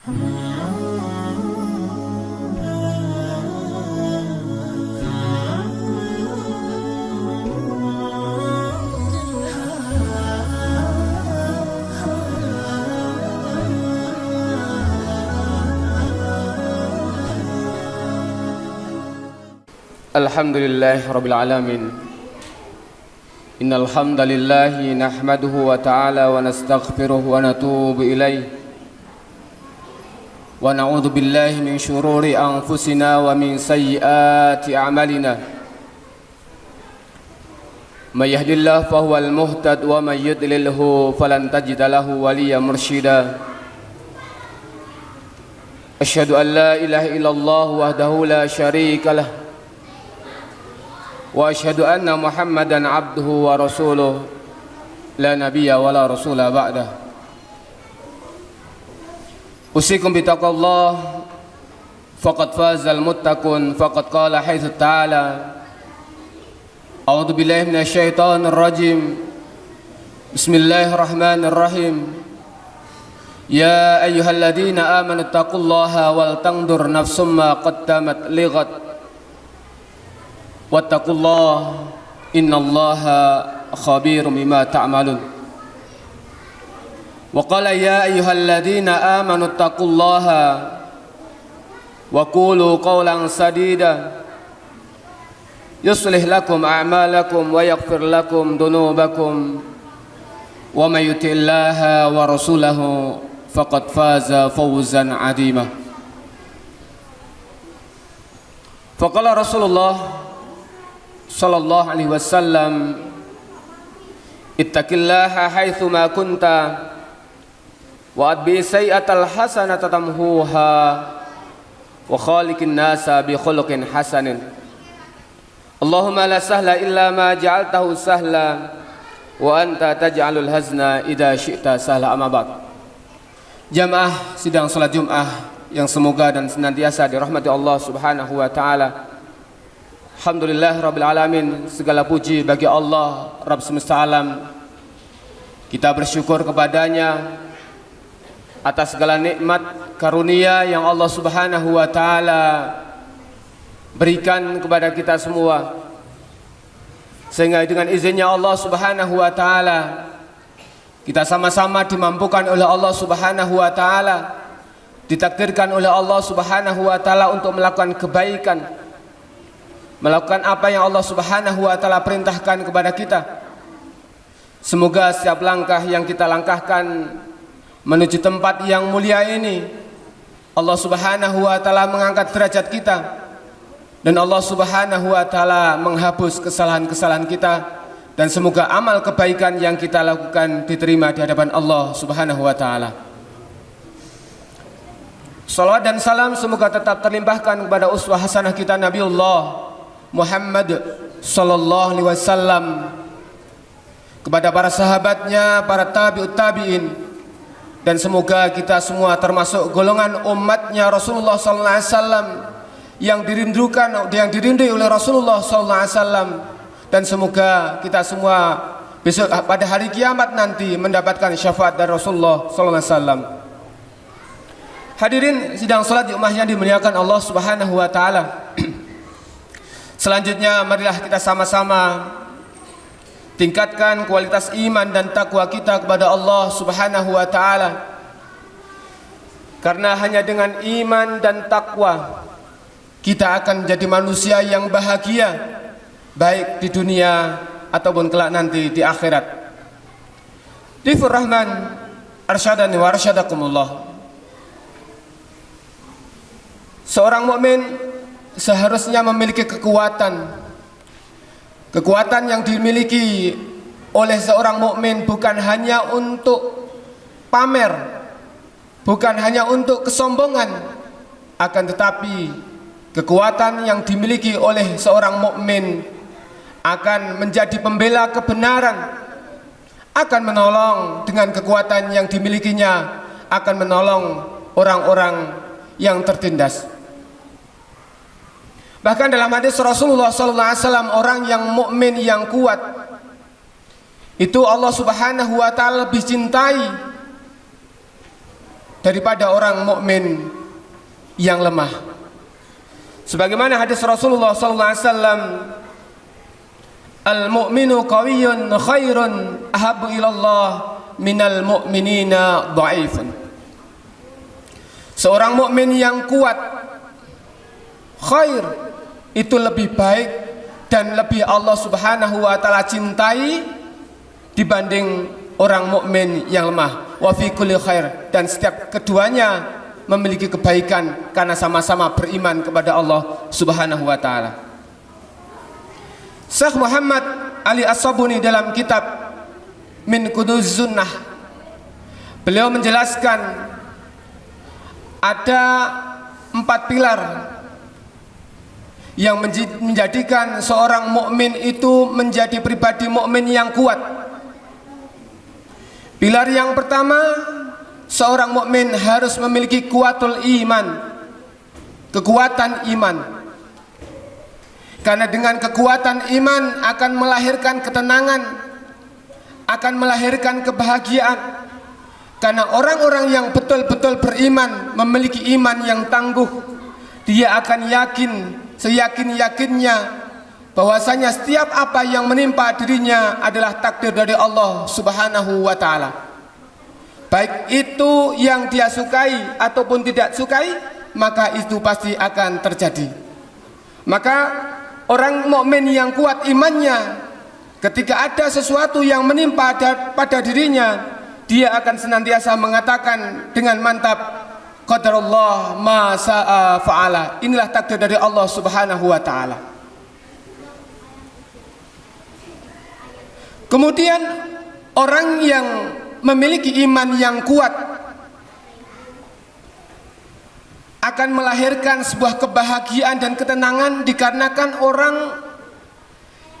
Alhamdulillahi Rabbil Alamin. Innal hamdalillahi nahmaduhu wa ta'ala wa nastaghfiruh wa natubu ilaih wa na'udzu billahi min syururi anfusina wa min sayyiati a'malina. May yahdihillahu fahuwal muhtad wa may yudlilhu falan tajida lahu waliyyan mursyida. Asyhadu an la ilaha illallah wahdahu la syarika lah wa asyhadu anna Muhammadan abduhu wa rasuluh la nabiyya wa la rasula ba'dah. Usikum bitaqwallah faqad fazal muttaqun faqad qala haitsu ta'ala a'udzu billahi minasy syaithanir rajim. Bismillahirrahmanirrahim. Ya ayyuhalladzina amanu taqullaha wal tanzur nafsum ma qaddamat lighad wattaqullah innallaha khabirum bima ta'malun. Wa qala ya ayyuhalladzina amanu taqullaha wa qulu qawlan sadida yuslih lakum a'malakum wa yaghfir lakum dhunubakum wa may yuti'illaha wa rasulahu faqad faza fawzan 'azima. Faqala Rasulullah sallallahu alaihi wasallam, ittaqillaha haitsu ma kunta wa adbi sayyi'atal hasanata tamhuha wa khaliqin nasa bi khuluqin hasanin. Allahumma la sahla illa ma ja'altahu sahla wa anta taj'alul hazna idza syi'ta sahla. Amma ba'd. Jamaah sidang salat Jumat yang semoga dan senantiasa dirahmati Allah Subhanahu wa taala. Alhamdulillah Rabbil Alamin. Segala puji bagi Allah Rabb semesta alam. Kita bersyukur kepadanya atas segala nikmat karunia yang Allah Subhanahu wa ta'ala berikan kepada kita semua, sehingga dengan izinnya Allah Subhanahu wa ta'ala kita sama-sama dimampukan oleh Allah Subhanahu wa ta'ala, ditakdirkan oleh Allah Subhanahu wa ta'ala untuk melakukan kebaikan, melakukan apa yang Allah Subhanahu wa ta'ala perintahkan kepada kita. Semoga setiap langkah yang kita langkahkan menuju tempat yang mulia ini, Allah Subhanahu wa ta'ala mengangkat derajat kita, dan Allah Subhanahu wa ta'ala menghapus kesalahan-kesalahan kita, dan semoga amal kebaikan yang kita lakukan diterima di hadapan Allah Subhanahu wa ta'ala. Salawat dan salam semoga tetap terlimpahkan kepada uswah hasanah kita Nabiullah Muhammad sallallahu alaihi wasallam, kepada para sahabatnya, para tabi'ut tabi'in, dan semoga kita semua termasuk golongan umatnya Rasulullah sallallahu alaihi wasallam yang dirindui oleh Rasulullah sallallahu alaihi wasallam, dan semoga kita semua besok pada hari kiamat nanti mendapatkan syafaat dari Rasulullah sallallahu alaihi wasallam. Hadirin sidang salat Jumat yang dimuliakan Allah Subhanahu wa taala. Selanjutnya marilah kita sama-sama tingkatkan kualitas iman dan takwa kita kepada Allah Subhanahu wa ta'ala. Karena hanya dengan iman dan takwa kita akan menjadi manusia yang bahagia, baik di dunia ataupun kelak nanti di akhirat. Difur Rahman arsyadani wa arsyadakumullah. Seorang mukmin seharusnya memiliki kekuatan yang dimiliki oleh seorang mukmin bukan hanya untuk pamer, bukan hanya untuk kesombongan, akan tetapi kekuatan yang dimiliki oleh seorang mukmin akan menjadi pembela kebenaran, akan menolong dengan kekuatan yang dimilikinya, akan menolong orang-orang yang tertindas. Bahkan dalam hadis Rasulullah SAW, orang yang mukmin yang kuat itu Allah Subhanahu wa ta'ala lebih cintai daripada orang mukmin yang lemah. Sebagaimana hadis Rasulullah sallallahu alaihi wasallam, al-mu'minu qawiyyun khairun ahabbu ilallah minal mu'minina dha'ifun. Seorang mukmin yang kuat, khair, itu lebih baik dan lebih Allah Subhanahu wa taala cintai dibanding orang mukmin yang lemah. Wa fi kulli khair, dan setiap keduanya memiliki kebaikan karena sama-sama beriman kepada Allah Subhanahu wa taala. Syekh Muhammad Ali As-Sabuni dalam kitab Min Kunuz Sunnah, beliau menjelaskan ada 4 pilar yang menjadikan seorang mukmin itu menjadi pribadi mukmin yang kuat. Pilar yang pertama, seorang mukmin harus memiliki kuatul iman, kekuatan iman. Karena dengan kekuatan iman akan melahirkan ketenangan, akan melahirkan kebahagiaan. Karena orang-orang yang betul-betul beriman, memiliki iman yang tangguh, dia akan yakin, seyakin-yakinnya bahwasanya setiap apa yang menimpa dirinya adalah takdir dari Allah Subhanahu wa taala. Baik itu yang dia sukai ataupun tidak sukai, maka itu pasti akan terjadi. Maka orang mukmin yang kuat imannya, ketika ada sesuatu yang menimpa pada dirinya, dia akan senantiasa mengatakan dengan mantap, qadarullah ma sa'a fa'ala. Inilah takdir dari Allah Subhanahu wa taala. Kemudian orang yang memiliki iman yang kuat akan melahirkan sebuah kebahagiaan dan ketenangan, dikarenakan orang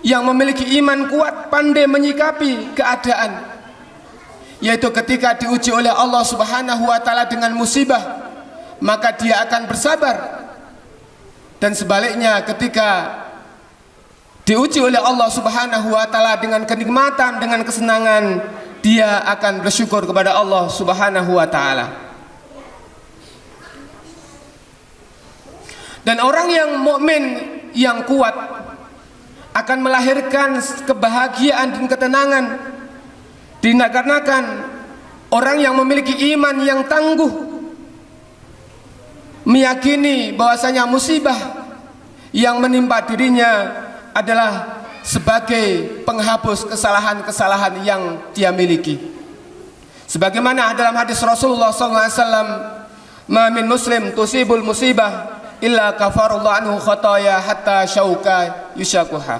yang memiliki iman kuat pandai menyikapi keadaan, yaitu ketika diuji oleh Allah Subhanahu wa taala dengan musibah, maka dia akan bersabar. Dan sebaliknya, ketika diuji oleh Allah Subhanahu wa taala dengan kenikmatan, dengan kesenangan, dia akan bersyukur kepada Allah Subhanahu wa taala. Dan orang yang mukmin yang kuat akan melahirkan kebahagiaan dan ketenangan, dikarenakan orang yang memiliki iman yang tangguh meyakini bahwasanya musibah yang menimpa dirinya adalah sebagai penghapus kesalahan-kesalahan yang dia miliki. Sebagaimana dalam hadis Rasulullah SAW, "Ma min muslim tusibul musibah illa kafarallahu anhu khataya hatta syauka yushakuha."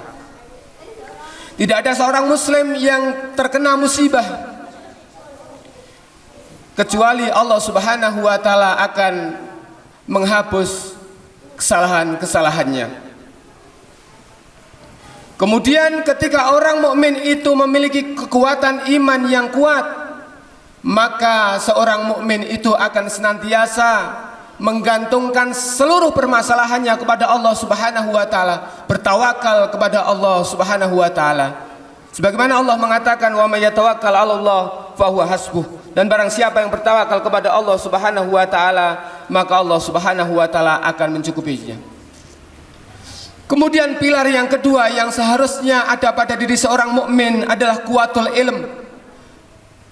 Tidak ada seorang muslim yang terkena musibah kecuali Allah Subhanahu wa taala akan menghapus kesalahan-kesalahannya. Kemudian ketika orang mukmin itu memiliki kekuatan iman yang kuat, maka seorang mukmin itu akan senantiasa menggantungkan seluruh permasalahannya kepada Allah Subhanahu wa taala, bertawakal kepada Allah Subhanahu wa taala. Sebagaimana Allah mengatakan, "Wa may yatawakkal 'alallah fa huwa hasbuh." Dan barang siapa yang bertawakal kepada Allah Subhanahu wa taala, maka Allah Subhanahu wa taala akan mencukupinya. Kemudian pilar yang kedua yang seharusnya ada pada diri seorang mukmin adalah kuatul ilm.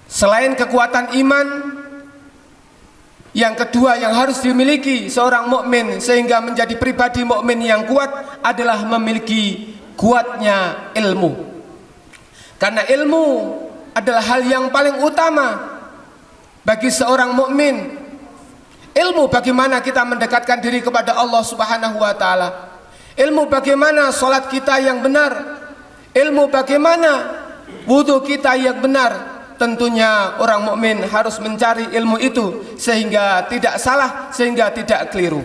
Selain kekuatan iman, yang kedua yang harus dimiliki seorang mukmin sehingga menjadi pribadi mukmin yang kuat adalah memiliki kuatnya ilmu. Karena ilmu adalah hal yang paling utama bagi seorang mukmin. Ilmu bagaimana kita mendekatkan diri kepada Allah Subhanahu wa taala. Ilmu bagaimana salat kita yang benar. Ilmu bagaimana wudu kita yang benar. Tentunya orang mukmin harus mencari ilmu itu sehingga tidak salah, sehingga tidak keliru.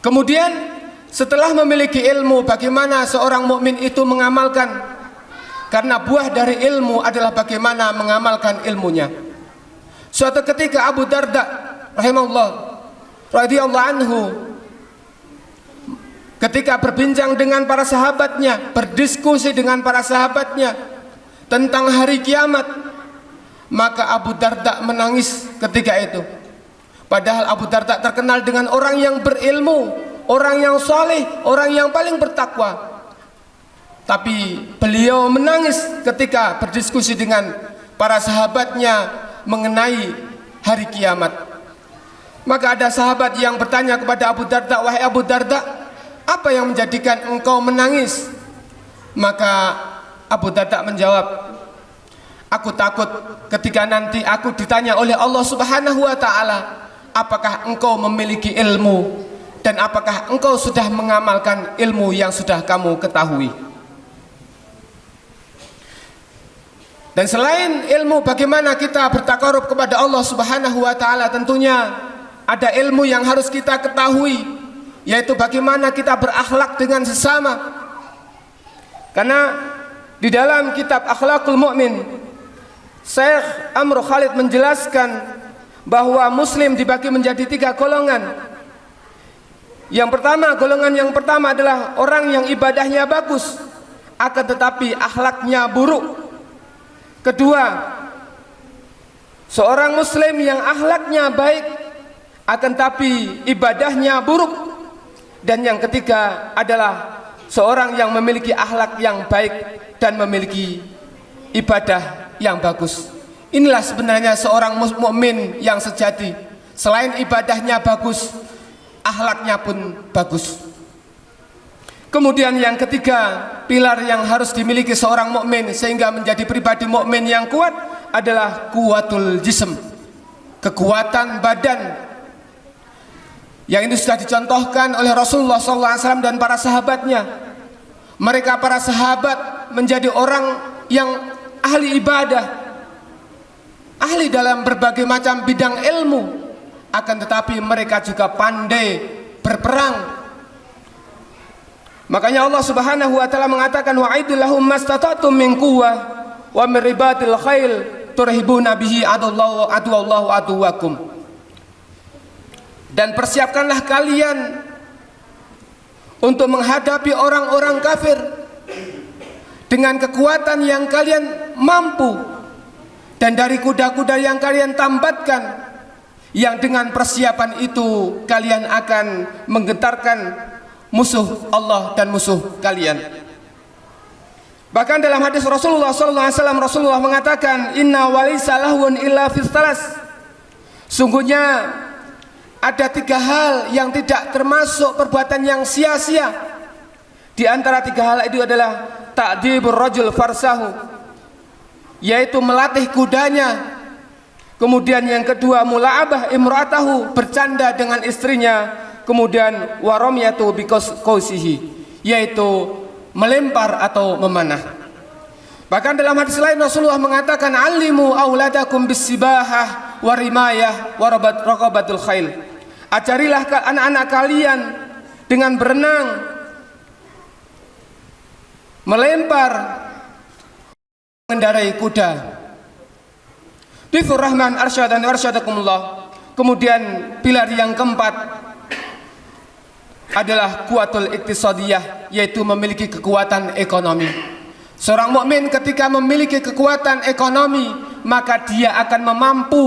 Kemudian setelah memiliki ilmu, bagaimana seorang mukmin itu mengamalkan? Karena buah dari ilmu adalah bagaimana mengamalkan ilmunya. Suatu ketika Abu Darda rahimahullah radhiyallahu anhu ketika berbincang dengan para sahabatnya, berdiskusi dengan para sahabatnya tentang hari kiamat, Maka Abu Darda menangis ketika itu. Padahal Abu Darda terkenal dengan orang yang berilmu, orang yang soleh, orang yang paling bertakwa. Tapi beliau menangis ketika berdiskusi dengan para sahabatnya mengenai hari kiamat. Maka ada sahabat yang bertanya kepada Abu Darda, "Wahai Abu Darda, apa yang menjadikan engkau menangis?" Maka Abu Darda menjawab, "Aku takut ketika nanti aku ditanya oleh Allah Subhanahu wa ta'ala, apakah engkau memiliki ilmu dan apakah engkau sudah mengamalkan ilmu yang sudah kamu ketahui." Dan selain ilmu bagaimana kita bertakarub kepada Allah Subhanahu wa ta'ala, tentunya ada ilmu yang harus kita ketahui, yaitu bagaimana kita berakhlak dengan sesama. Karena di dalam kitab Akhlaqul Mu'min, Syekh Amr Khalid menjelaskan bahwa muslim dibagi menjadi 3 golongan. Golongan yang pertama adalah orang yang ibadahnya bagus, akan tetapi akhlaknya buruk. Kedua, seorang muslim yang akhlaknya baik akan tapi ibadahnya buruk. Dan yang ketiga adalah seorang yang memiliki akhlak yang baik dan memiliki ibadah yang bagus. Inilah sebenarnya seorang mukmin yang sejati. Selain ibadahnya bagus, akhlaknya pun bagus. Kemudian yang ketiga, pilar yang harus dimiliki seorang mukmin sehingga menjadi pribadi mukmin yang kuat adalah kuwatul jism, kekuatan badan. Yang ini sudah dicontohkan oleh Rasulullah SAW dan para sahabatnya. Mereka para sahabat menjadi orang yang ahli ibadah, ahli dalam berbagai macam bidang ilmu, akan tetapi mereka juga pandai berperang. Makanya Allah Subhanahu wa ta'ala mengatakan, wa'idul lahum mastata'tum min quwwah wa min ribatil khail turhibuna bihi aduwallahu aduwakum. Dan persiapkanlah kalian untuk menghadapi orang-orang kafir dengan kekuatan yang kalian mampu dan dari kuda-kuda yang kalian tambatkan, yang dengan persiapan itu kalian akan menggetarkan musuh Allah dan musuh kalian. Bahkan dalam hadis Rasulullah SAW, Rasulullah mengatakan, inna walisa lahun illa fistalas. Sungguhnya ada 3 hal yang tidak termasuk perbuatan yang sia-sia. Di antara 3 hal itu adalah ta'dibur rajul farsahu, yaitu melatih kudanya. Kemudian yang kedua, mula'abah imra'atahu, bercanda dengan istrinya. Kemudian waramyatu biqausihi, yaitu melempar atau memanah. Bahkan dalam hadis lain Rasulullah mengatakan, alimu auladakum bisibahah warimayah waraqabatul khail. Ajarilah anak-anak kalian dengan berenang, melempar, mengendarai kuda. Dhifur Rahman arsyadani arsyadakumullah. Kemudian pilar yang keempat adalah kuatul iktisadiyah, yaitu memiliki kekuatan ekonomi. Seorang mukmin ketika memiliki kekuatan ekonomi, maka dia akan mampu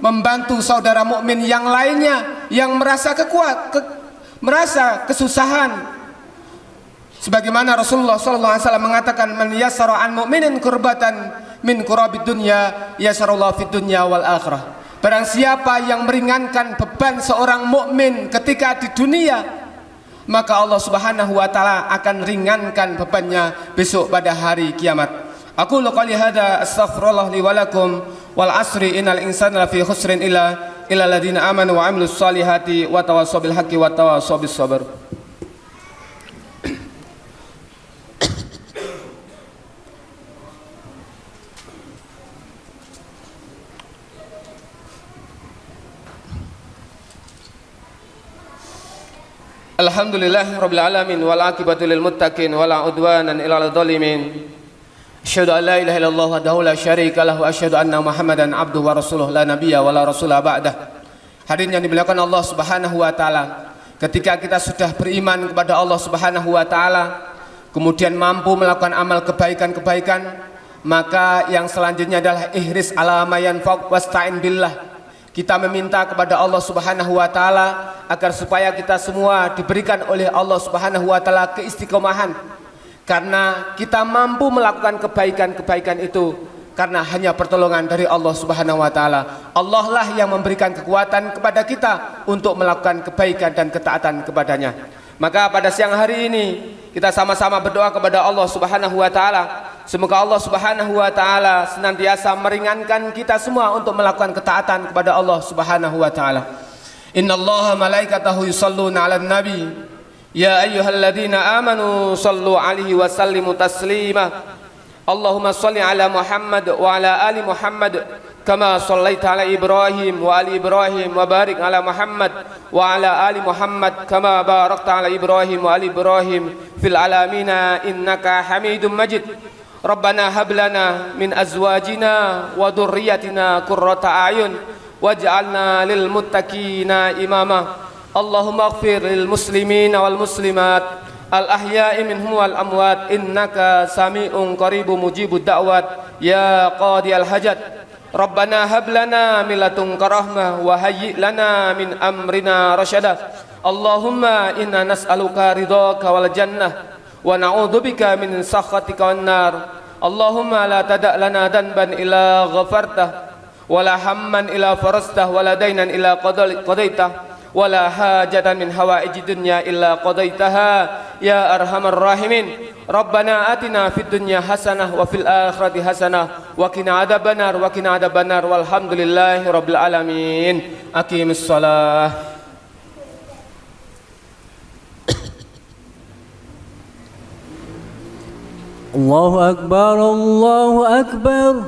membantu saudara mukmin yang lainnya yang merasa merasa kesusahan. Sebagaimana Rasulullah SAW mengatakan, man yassara an mu'minin kurbatan min kurabid dunya yassarallahu fid dunya wal akhirah. Barang siapa yang meringankan beban seorang mukmin ketika di dunia, maka Allah Subhanahu wa ta'ala akan ringankan bebannya besok pada hari kiamat. Aku qouli hadza astaghfirullah li wa lakum wal asri innal insana lafi khusrin illa alladziina amanu wa 'amilus solihati wa tawassaw bil haqqi wa tawassaw bis sabr. Alhamdulillah rabbil alamin wal aqibatu lil muttaqin wala udwanan illa lil zalimin. Asyhadu an la ilaha illallah wahdahu la syarika lahu wa asyhadu anna Muhammadan abduhu wa rasuluhu la nabiyya wa la rasula ba'dah. Hadirin yang dimuliakan Allah Subhanahu wa taala, ketika kita sudah beriman kepada Allah Subhanahu wa taala, kemudian mampu melakukan amal kebaikan-kebaikan, Maka yang selanjutnya adalah ihris ala ma yanfa'uk wasta'in billah. Kita meminta kepada Allah Subhanahu wa taala agar supaya kita semua diberikan oleh Allah Subhanahu wa taala keistiqomahan, karena kita mampu melakukan kebaikan-kebaikan itu karena hanya pertolongan dari Allah Subhanahu wa taala. Allah lah yang memberikan kekuatan kepada kita untuk melakukan kebaikan dan ketaatan kepadanya. Maka pada siang hari ini kita sama-sama berdoa kepada Allah Subhanahu wa taala, semoga Allah Subhanahu wa taala senantiasa meringankan kita semua untuk melakukan ketaatan kepada Allah Subhanahu wa taala. Innallaha malaikatahu yusholluna 'alan nabi ya ayyuhalladzina amanu shallu 'alaihi wa sallimu taslima. Allahumma shalli 'ala Muhammad wa 'ala ali Muhammad kama shallaita 'ala Ibrahim wa ali Ibrahim wa barik 'ala Muhammad wa 'ala ali Muhammad kama barakta 'ala Ibrahim wa ali Ibrahim fil alamina innaka Hamidum Majid. Rabbana hab lana min azwajina wa dhurriyyatina qurrata a'yun waj'alna lil muttaqina imama. Allahumma ighfir lil muslimina wal muslimat al ahya'i minhum wal amwat innaka sami'un qaribun mujibud da'wat ya qadiyal hajat. Rabbana hab lana min ladunka rahmah wa hayyi' lana min amrina rasyada. Allahumma inna nas'aluka ridhaka wal jannah wa na'udzubika min sakhatika wan nar. Allahumma la tada' lana dhanban illa ghafartah wa la hamman illa farastah wa la daynan illa qadaitah wa la hajatan min hawaiji dunya illa qadaitaha ya arhamar rahimin. Rabbana atina fid dunya hasanah wa fil akhirati hasanah wa qina adzabannar walhamdulillahi rabbil alamin. Aqimis shalah. Allahu akbar, Allahu akbar.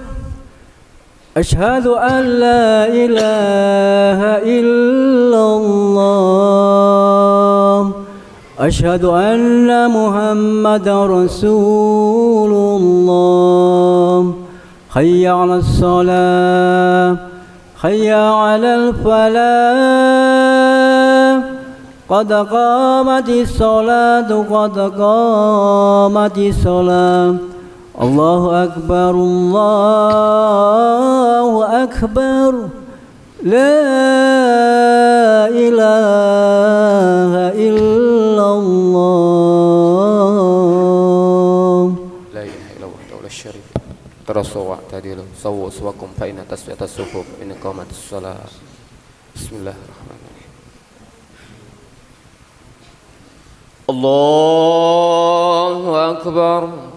Ashhadu an la ilaha illallah. Ashhadu anna Muhammadar Rasulullah. Hayya 'alas shalah, hayya 'alal falah. Qad qamatis salatu, qad qamatis salat. Allahu akbar, Allahu akbar. La ilaha illallah. La ilaha illallah wa syarif. Tarasaw ta'dilu sawu suwakum fa inna tasfiyatas sufuf min iqamatis shalah. Bismillahirrahmanirrahim. Allahu akbar.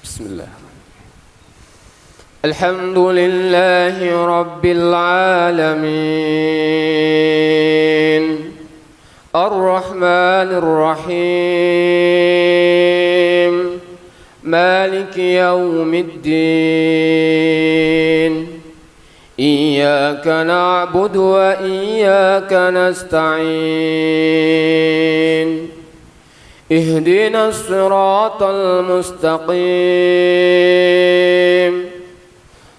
Bismillah. Alhamdulillahi rabbil alamin. Ar-Rahmanir Rahim. Maliki yaumiddin. Iyyaka na'budu wa iyyaka nasta'in. Ihdinas siratal mustaqim.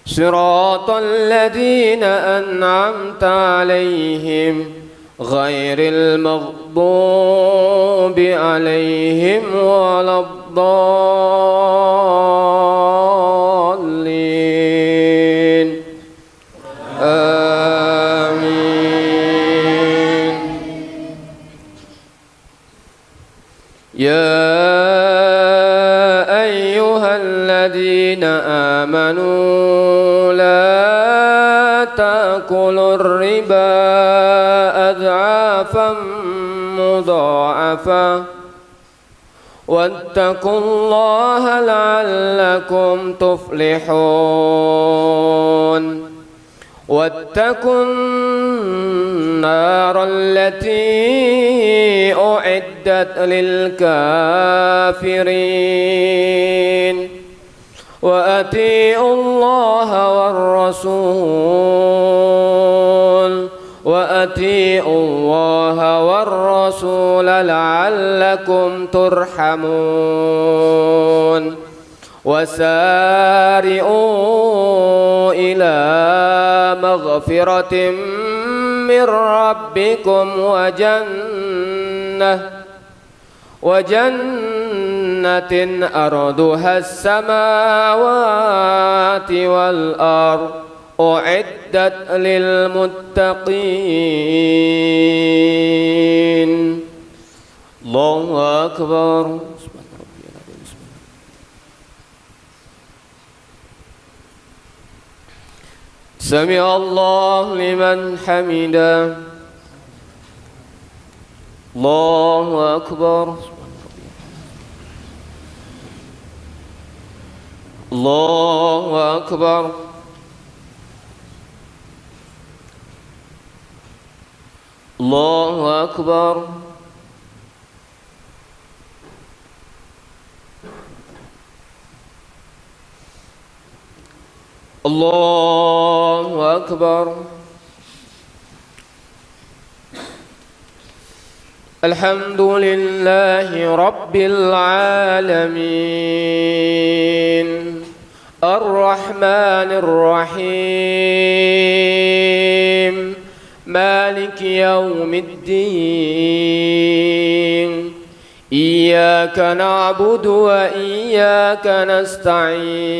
Siratal ladzina an'amta 'alaihim ghairil maghdubi 'alaihim waladdallin. Amin. Ya ayyuhalladzina amanu la ta'kulur riba adhafan mudha'afa wattaqullaha la'allakum tuflihun. Wattaqun nar allati u'iddat lil kafirin. Wa ati'u Allaha war rasul wa ati'u Allaha war rasul la'allakum turhamun. وسارعوا إلى مغفرة من ربكم وجنة أرضها السماوات والأرض أعدت للمتقين. الله أكبر. سمع الله لمن حمده. الله أكبر. الله أكبر. الله أكبر. الله أكبر. الحمد لله رب العالمين الرحمن الرحيم مالك يوم الدين إياك نعبد وإياك نستعين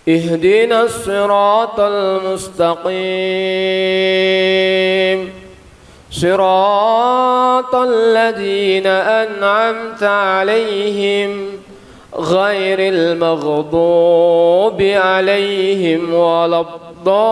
اهدنا الصراط المستقيم صراط الذين أنعمت عليهم غير المغضوب عليهم ولا الضالين.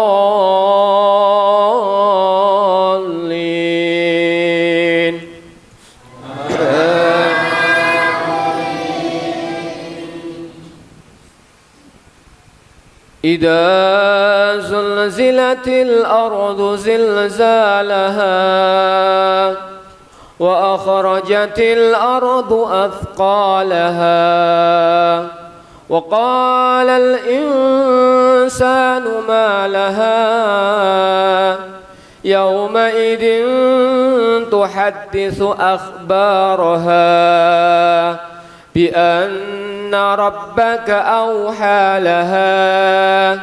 إذا زلزلت الأرض زلزالها وأخرجت الأرض أثقالها وقال الإنسان ما لها يومئذ تحدث أخبارها بأن ربك أوحى لها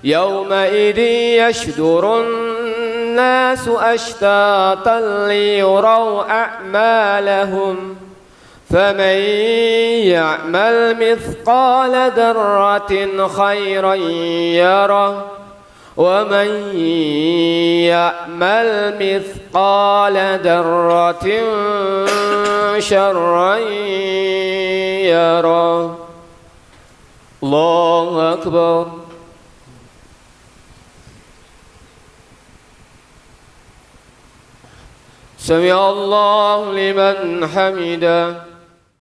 يومئذ يشدر الناس أشتاتا ليروا أعمالهم فمن يعمل مثقال ذرة خيرا يره ومن يعمل مثقال ذرة شرا يره. الله أكبر. سمع الله لمن حمده.